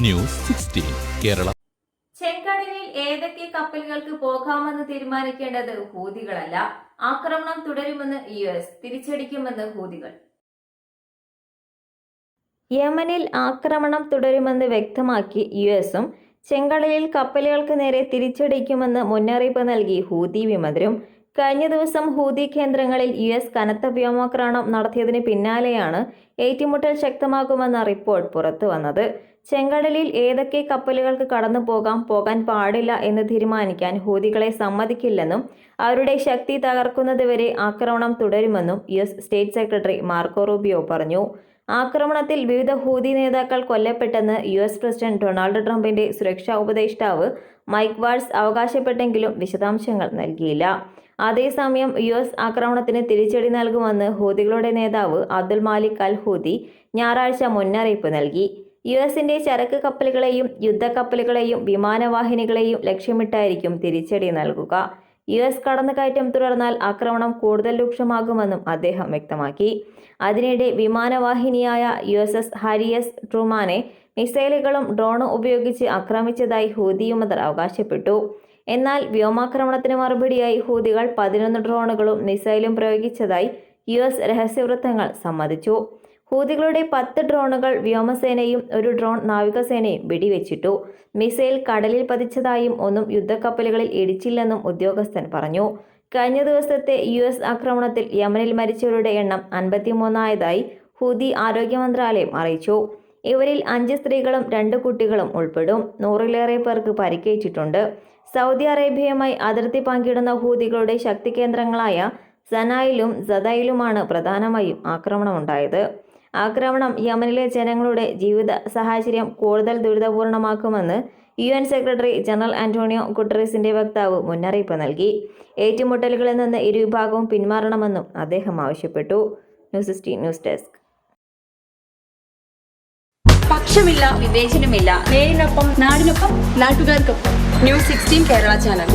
News 16 Kerala. ചെങ്കടലിൽ ഏതൊക്കെ കപ്പലുകൾക്ക് പോകാമെന്ന് തീരുമാനിക്കേണ്ടത് ഹൂതികളല്ല. ആക്രമണം തുടരുമെന്ന് US, തിരിച്ചടിക്കുമെന്ന് ഹൂതികൾ. യമനിൽ ആക്രമണം തുടരുമെന്ന് വ്യക്തമാക്കി USഉം ചെങ്കടലിൽ കപ്പലുകൾക്ക് നേരെ തിരിച്ചടിക്കുമെന്ന് മുന്നറിയിപ്പ് നൽകി ഹൂതി വിമതരും. കഴിഞ്ഞ ദിവസം ഹൂതി കേന്ദ്രങ്ങളിൽ US കനത്ത വ്യോമാക്രമണം നടത്തിയതിന് പിന്നാലെയാണ് ഏറ്റുമുട്ടൽ ശക്തമാകുമെന്ന റിപ്പോർട്ട് പുറത്തുവന്നത്. ചെങ്കടലിൽ ഏതൊക്കെ കപ്പലുകൾക്ക് കടന്നു പോകാൻ പാടില്ല എന്ന് തീരുമാനിക്കാൻ ഹൂതികളെ സമ്മതിക്കില്ലെന്നും അവരുടെ ശക്തി തകർക്കുന്നതുവരെ ആക്രമണം തുടരുമെന്നും US state secretary Marco Rubio പറഞ്ഞു. ആക്രമണത്തിൽ വിവിധ ഹൂതി നേതാക്കൾ കൊല്ലപ്പെട്ടെന്ന് US പ്രസിഡന്റ് ഡൊണാൾഡ് ട്രംപിന്റെ സുരക്ഷാ ഉപദേഷ്ടാവ് മൈക്ക് വാൾസ് അവകാശപ്പെട്ടെങ്കിലും വിശദാംശങ്ങൾ നൽകിയില്ല. അതേസമയം US ആക്രമണത്തിന് തിരിച്ചടി നൽകുമെന്ന് ഹൂതികളുടെ നേതാവ് അബ്ദുൽ മാലിക് അൽ ഹൂതി ഞായറാഴ്ച മുന്നറിയിപ്പ് നൽകി. USന്റെ ചരക്ക് കപ്പലുകളെയും യുദ്ധക്കപ്പലുകളെയും വിമാനവാഹിനികളെയും ലക്ഷ്യമിട്ടായിരിക്കും തിരിച്ചടി നൽകുക. US കടന്നുകയറ്റം തുടർന്നാൽ ആക്രമണം കൂടുതൽ രൂക്ഷമാകുമെന്നും അദ്ദേഹം വ്യക്തമാക്കി. അതിനിടെ വിമാനവാഹിനിയായ USS ഹാരി എസ് ട്രൂമാനെ മിസൈലുകളും ഡ്രോണും ഉപയോഗിച്ച് ആക്രമിച്ചതായി ഹൂതി വിമതർ അവകാശപ്പെട്ടു. എന്നാൽ വ്യോമാക്രമണത്തിന് മറുപടിയായി ഹൂതികൾ 11 ഡ്രോണുകളും മിസൈലും പ്രയോഗിച്ചതായി US രഹസ്യവൃത്തങ്ങൾ സമ്മതിച്ചു. ഹൂതികളുടെ 10 ഡ്രോണുകൾ വ്യോമസേനയും 1 ഡ്രോൺ നാവികസേനയും വെടിവെച്ചിട്ടു. മിസൈൽ കടലിൽ പതിച്ചതായും ഒന്നും യുദ്ധക്കപ്പലുകളിൽ ഇടിച്ചില്ലെന്നും ഉദ്യോഗസ്ഥൻ പറഞ്ഞു. കഴിഞ്ഞ ദിവസത്തെ US ആക്രമണത്തിൽ യമനിൽ മരിച്ചവരുടെ എണ്ണം 53 ഹൂതി ആരോഗ്യ മന്ത്രാലയം അറിയിച്ചു. ഇവരിൽ 5 സ്ത്രീകളും 2 കുട്ടികളും ഉൾപ്പെടും. 100-ലേറെ പേർക്ക് പരിക്കേറ്റിട്ടുണ്ട്. സൗദി അറേബ്യയുമായി അതിർത്തി പങ്കിടുന്ന ഹൂതികളുടെ ശക്തി കേന്ദ്രങ്ങളായ സനായിലും സദയിലുമാണ് പ്രധാനമായും ആക്രമണമുണ്ടായത്. ആക്രമണം യമനിലെ ജനങ്ങളുടെ ജീവിത സാഹചര്യം കൂടുതൽ ദുരിതപൂർണമാക്കുമെന്ന് UN സെക്രട്ടറി ജനറൽ ആന്റോണിയോ ഗുട്ടറസിന്റെ വക്താവ് മുന്നറിയിപ്പ് നൽകി. ഏറ്റുമുട്ടലുകളിൽ നിന്ന് ഇരുവിഭാഗവും പിന്മാറണമെന്നും അദ്ദേഹം ആവശ്യപ്പെട്ടു. News 16 news desk. പക്ഷമില്ല, വിവേചനമില്ല. നേരിനൊപ്പം, നാടിനൊപ്പം, നാട്ടുകാർക്കൊപ്പം. News 16 Kerala channel.